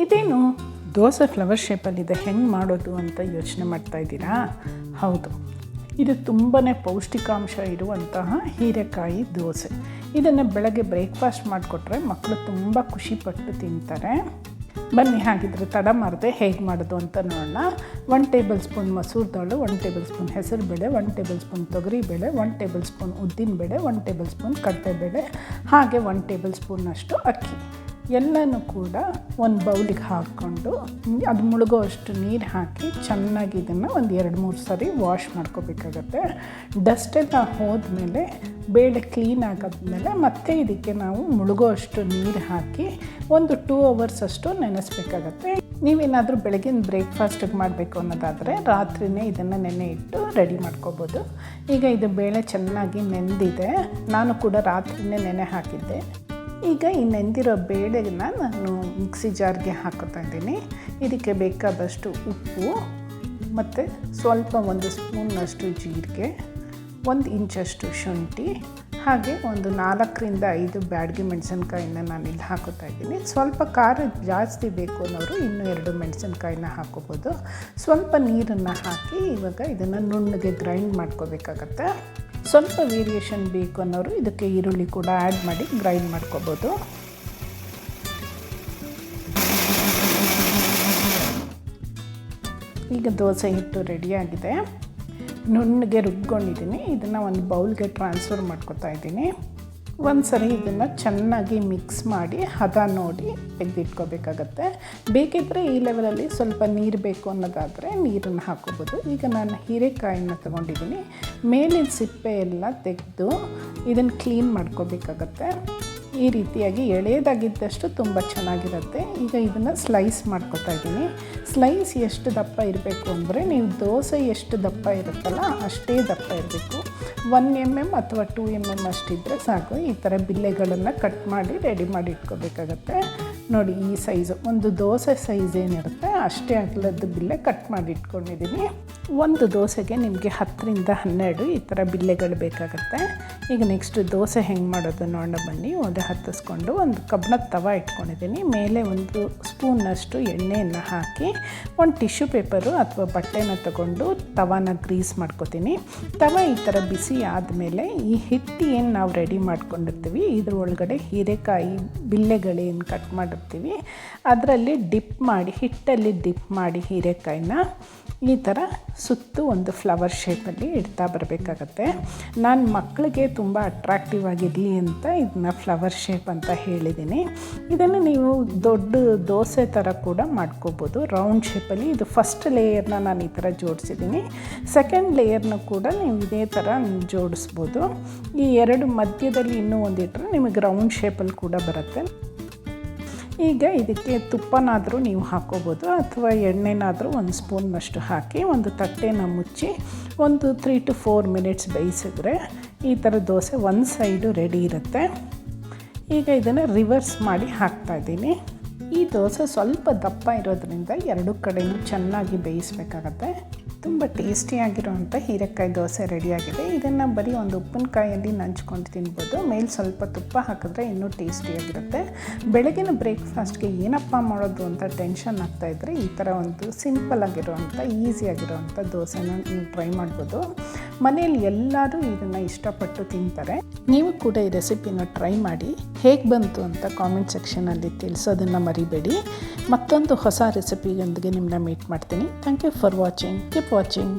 ಇದೇನು ದೋಸೆ ಫ್ಲವರ್ ಶೇಪಲ್ಲಿದೆ, ಹೆಂಗೆ ಮಾಡೋದು ಅಂತ ಯೋಚನೆ ಮಾಡ್ತಾಯಿದ್ದೀರಾ? ಹೌದು, ಇದು ತುಂಬಾ ಪೌಷ್ಟಿಕಾಂಶ ಇರುವಂತಹ ಹೀರೆಕಾಯಿ ದೋಸೆ. ಇದನ್ನು ಬೆಳಗ್ಗೆ ಬ್ರೇಕ್ಫಾಸ್ಟ್ ಮಾಡಿಕೊಟ್ರೆ ಮಕ್ಕಳು ತುಂಬ ಖುಷಿಪಟ್ಟು ತಿಂತಾರೆ. ಬನ್ನಿ ಹಾಗಿದ್ರೆ ತಡ ಮಾಡದೆ ಹೇಗೆ ಮಾಡೋದು ಅಂತ ನೋಡೋಣ. 1 ಟೇಬಲ್ ಸ್ಪೂನ್ ಮಸೂರ್ ದಾಳು, 1 ಟೇಬಲ್ ಸ್ಪೂನ್ ಹೆಸರುಬೇಳೆ, 1 ಟೇಬಲ್ ಸ್ಪೂನ್ ತೊಗರಿಬೇಳೆ, 1 ಟೇಬಲ್ ಸ್ಪೂನ್ ಉದ್ದಿನಬೇಳೆ, 1 ಟೇಬಲ್ ಸ್ಪೂನ್ ಕಡಲೆಬೇಳೆ, ಹಾಗೆ 1 ಟೇಬಲ್ ಸ್ಪೂನಷ್ಟು ಅಕ್ಕಿ ಎಲ್ಲನೂ ಕೂಡ ಒಂದು ಬೌಲಿಗೆ ಹಾಕ್ಕೊಂಡು ಅದು ಮುಳುಗೋ ಅಷ್ಟು ನೀರು ಹಾಕಿ ಚೆನ್ನಾಗಿ ಇದನ್ನು ಒಂದು 2-3 ಸರಿ ವಾಶ್ ಮಾಡ್ಕೋಬೇಕಾಗತ್ತೆ. ಡಸ್ಟೆಲ್ಲ ಹೋದ್ಮೇಲೆ ಬೇಳೆ ಕ್ಲೀನ್ ಆಗಾದ್ಮೇಲೆ ಮತ್ತೆ ಇದಕ್ಕೆ ನಾವು ಮುಳುಗೋ ಅಷ್ಟು ನೀರು ಹಾಕಿ ಒಂದು 2 ಅವರ್ಸ್ ಅಷ್ಟು ನೆನೆಸ್ಬೇಕಾಗತ್ತೆ. ನೀವೇನಾದರೂ ಬೆಳಗಿನ ಬ್ರೇಕ್ಫಾಸ್ಟಿಗೆ ಮಾಡಬೇಕು ಅನ್ನೋದಾದರೆ ರಾತ್ರಿಯೇ ಇದನ್ನು ನೆನೆ ಇಟ್ಟು ರೆಡಿ ಮಾಡ್ಕೋಬೋದು. ಈಗ ಇದು ಬೇಳೆ ಚೆನ್ನಾಗಿ ನೆಂದಿದೆ, ನಾನು ಕೂಡ ರಾತ್ರಿಯೇ ನೆನೆ ಹಾಕಿದ್ದೆ. ಈಗ ಈ ನೆಂದಿರೋ ಬೇಳೆನ ನಾನು ಮಿಕ್ಸಿ ಜಾರ್ಗೆ ಹಾಕೋತಾ ಇದ್ದೀನಿ. ಇದಕ್ಕೆ ಬೇಕಾದಷ್ಟು ಉಪ್ಪು ಮತ್ತು ಸ್ವಲ್ಪ 1 ಸ್ಪೂನ್ನಷ್ಟು ಜೀರಿಗೆ, 1 ಇಂಚಷ್ಟು ಶುಂಠಿ, ಹಾಗೆ ಒಂದು 4-5 ಬ್ಯಾಡಗಿ ಮೆಣಸಿನ್ಕಾಯಿನ ನಾನಿಲ್ಲಿ ಹಾಕೋತಾ ಇದ್ದೀನಿ. ಸ್ವಲ್ಪ ಖಾರ ಜಾಸ್ತಿ ಬೇಕು ಅನ್ನೋರು ಇನ್ನೂ 2 ಮೆಣಸಿನ್ಕಾಯಿನ ಹಾಕೋಬೋದು. ಸ್ವಲ್ಪ ನೀರನ್ನು ಹಾಕಿ ಇವಾಗ ಇದನ್ನು ನುಣ್ಣಗೆ ಗ್ರೈಂಡ್ ಮಾಡ್ಕೋಬೇಕಾಗತ್ತೆ. ಸ್ವಲ್ಪ ವೇರಿಯೇಷನ್ ಬೇಕು ಅನ್ನೋರು ಇದಕ್ಕೆ ಈರುಳ್ಳಿ ಕೂಡ ಆ್ಯಡ್ ಮಾಡಿ ಗ್ರೈಂಡ್ ಮಾಡ್ಕೋಬೋದು. ಈಗ ದೋಸೆ ಹಿಟ್ಟು ರೆಡಿಯಾಗಿದೆ, ನುಣ್ಣಗೆ ರುಬ್ಕೊಂಡಿದ್ದೀನಿ. ಇದನ್ನು ಒಂದು ಬೌಲ್ಗೆ ಟ್ರಾನ್ಸ್ಫರ್ ಮಾಡ್ಕೊತಾ ಇದ್ದೀನಿ. ಒಂದು ಸರಿ ಇದನ್ನು ಚೆನ್ನಾಗಿ ಮಿಕ್ಸ್ ಮಾಡಿ ಹದ ನೋಡಿ ತೆಗೆದಿಟ್ಕೋಬೇಕಾಗತ್ತೆ. ಬೇಕಿದ್ದರೆ ಈ ಲೆವೆಲಲ್ಲಿ ಸ್ವಲ್ಪ ನೀರು ಬೇಕು ಅನ್ನೋದಾದರೆ ನೀರನ್ನು ಹಾಕೋಬೋದು. ಈಗ ನಾನು ಹೀರೆಕಾಯಿನ ತೊಗೊಂಡಿದ್ದೀನಿ, ಮೇಲಿನ ಸಿಪ್ಪೆ ಎಲ್ಲ ತೆಗೆದು ಇದನ್ನು ಕ್ಲೀನ್ ಮಾಡ್ಕೋಬೇಕಾಗತ್ತೆ. ಈ ರೀತಿಯಾಗಿ ಎಳೆಯದಾಗಿದ್ದಷ್ಟು ತುಂಬ ಚೆನ್ನಾಗಿರುತ್ತೆ. ಈಗ ಇದನ್ನು ಸ್ಲೈಸ್ ಮಾಡ್ಕೊತಾ ಇದ್ದೀನಿ. ಸ್ಲೈಸ್ ಎಷ್ಟು ದಪ್ಪ ಇರಬೇಕು ಅಂದರೆ ನೀವು ದೋಸೆ ಎಷ್ಟು ದಪ್ಪ ಇರುತ್ತಲ್ಲ ಅಷ್ಟೇ ದಪ್ಪ ಇರಬೇಕು. 1 mm ಅಥವಾ 2 mm ಅಷ್ಟಿದ್ದರೆ ಸಾಕು. ಈ ಥರ ಬಿಲ್ಲೆಗಳನ್ನು ಕಟ್ ಮಾಡಿ ರೆಡಿ ಮಾಡಿ ಇಟ್ಕೋಬೇಕಾಗತ್ತೆ. ನೋಡಿ, ಈ ಸೈಜು ಒಂದು ದೋಸೆ ಸೈಜ್ ಏನಿರುತ್ತೆ ಅಷ್ಟೇ ಅಗಲದ್ದು ಬಿಲ್ಲೆ ಕಟ್ ಮಾಡಿ ಇಟ್ಕೊಂಡಿದ್ದೀನಿ. ಒಂದು ದೋಸೆಗೆ ನಿಮಗೆ 10-12 ಈ ಥರ ಬಿಲ್ಲೆಗಳು ಬೇಕಾಗುತ್ತೆ. ಈಗ ನೆಕ್ಸ್ಟ್ ದೋಸೆ ಹೆಂಗೆ ಮಾಡೋದು ನೋಡೋಣ ಬನ್ನಿ. ಒಲೆ ಹತ್ತಿಸ್ಕೊಂಡು ಒಂದು ಕಬ್ಬಿಣದ ತವ ಇಟ್ಕೊಂಡಿದ್ದೀನಿ. ಮೇಲೆ 1 ಸ್ಪೂನ್ನಷ್ಟು ಎಣ್ಣೆಯನ್ನು ಹಾಕಿ ಒಂದು ಟಿಶ್ಯೂ ಪೇಪರು ಅಥವಾ ಬಟ್ಟೆನ ತಗೊಂಡು ತವಾನ ಗ್ರೀಸ್ ಮಾಡ್ಕೊತೀನಿ. ತವ ಈ ಥರ ಬಿಸಿ ಆದಮೇಲೆ ಈ ಹಿಟ್ಟು ಏನು ನಾವು ರೆಡಿ ಮಾಡ್ಕೊಂಡಿರ್ತೀವಿ ಇದ್ರ ಒಳಗಡೆ ಹೀರೆಕಾಯಿ ಬಿಲ್ಲೆಗಳೇನು ಕಟ್ ಮಾಡಿರ್ತೀವಿ ಅದರಲ್ಲಿ ಹಿಟ್ಟಲ್ಲಿ ಡಿಪ್ ಮಾಡಿ ಹೀರೆಕಾಯಿನ ಈ ಥರ ಸುತ್ತು ಒಂದು ಫ್ಲವರ್ ಶೇಪಲ್ಲಿ ಇಡ್ತಾ ಬರಬೇಕಾಗತ್ತೆ. ನಾನು ಮಕ್ಕಳಿಗೆ ತುಂಬ ಅಟ್ರಾಕ್ಟಿವ್ ಆಗಿರಲಿ ಅಂತ ಇದನ್ನ ಫ್ಲವರ್ ಶೇಪ್ ಅಂತ ಹೇಳಿದ್ದೀನಿ. ಇದನ್ನು ನೀವು ದೊಡ್ಡ ದೋಸೆ ಥರ ಕೂಡ ಮಾಡ್ಕೋಬೋದು ರೌಂಡ್ ಶೇಪಲ್ಲಿ. ಇದು ಫಸ್ಟ್ ಲೇಯರ್ನ ನಾನು ಈ ಥರ ಜೋಡಿಸಿದ್ದೀನಿ. ಸೆಕೆಂಡ್ ಲೇಯರ್ನ ಕೂಡ ನೀವು ಇದೇ ಥರ ಜೋಡಿಸ್ಬೋದು. ಈ 2 ಮಧ್ಯದಲ್ಲಿ ಇನ್ನೂ ಒಂದಿಟ್ಟರೆ ನಿಮಗೆ ರೌಂಡ್ ಶೇಪಲ್ಲಿ ಕೂಡ ಬರುತ್ತೆ. ಈಗ ಇದಕ್ಕೆ ತುಪ್ಪನಾದರೂ ನೀವು ಹಾಕ್ಕೋಬೋದು ಅಥವಾ ಎಣ್ಣೆನಾದರೂ 1 ಸ್ಪೂನ್ನಷ್ಟು ಹಾಕಿ ಒಂದು ತಟ್ಟೆನ ಮುಚ್ಚಿ ಒಂದು 3 to 4 ಮಿನಿಟ್ಸ್ ಬೇಯಿಸಿದ್ರೆ ಈ ಥರ ದೋಸೆ ಒಂದು ಸೈಡು ರೆಡಿ ಇರುತ್ತೆ. ಈಗ ಇದನ್ನು ರಿವರ್ಸ್ ಮಾಡಿ ಹಾಕ್ತಾಯಿದ್ದೀನಿ. ಈ ದೋಸೆ ಸ್ವಲ್ಪ ದಪ್ಪ ಇರೋದ್ರಿಂದ 2 ಕಡೆಯೂ ಚೆನ್ನಾಗಿ ಬೇಯಿಸಬೇಕಾಗತ್ತೆ. ತುಂಬ ಟೇಸ್ಟಿಯಾಗಿರೋವಂಥ ಹೀರೆಕಾಯಿ ದೋಸೆ ರೆಡಿಯಾಗಿದೆ. ಇದನ್ನು ಬರೀ ಒಂದು ಉಪ್ಪಿನಕಾಯಲ್ಲಿ ನಂಚ್ಕೊಂಡು ತಿನ್ಬೋದು. ಮೇಲೆ ಸ್ವಲ್ಪ ತುಪ್ಪ ಹಾಕಿದ್ರೆ ಇನ್ನೂ ಟೇಸ್ಟಿಯಾಗಿರುತ್ತೆ. ಬೆಳಗಿನ ಬ್ರೇಕ್ಫಾಸ್ಟ್ಗೆ ಏನಪ್ಪ ಮಾಡೋದು ಅಂತ ಟೆನ್ಷನ್ ಆಗ್ತಾಯಿದ್ರೆ ಈ ಥರ ಒಂದು ಸಿಂಪಲ್ಲಾಗಿರೋವಂಥ ಈಸಿಯಾಗಿರೋವಂಥ ದೋಸೆನ ನೀವು ಟ್ರೈ ಮಾಡ್ಬೋದು. ಮನೆಯಲ್ಲಿ ಎಲ್ಲರೂ ಇದನ್ನು ಇಷ್ಟಪಟ್ಟು ತಿಂತಾರೆ. ನೀವು ಕೂಡ ಈ ರೆಸಿಪಿನ ಟ್ರೈ ಮಾಡಿ ಹೇಗೆ ಬಂತು ಅಂತ ಕಾಮೆಂಟ್ ಸೆಕ್ಷನಲ್ಲಿ ತಿಳಿಸೋದನ್ನು ಮರಿಬೇಡಿ. ಮತ್ತೊಂದು ಹೊಸ ರೆಸಿಪಿಯೊಂದಿಗೆ ನಿಮ್ಮನ್ನ ಮೀಟ್ ಮಾಡ್ತೀನಿ. Thank you for watching. Keep watching.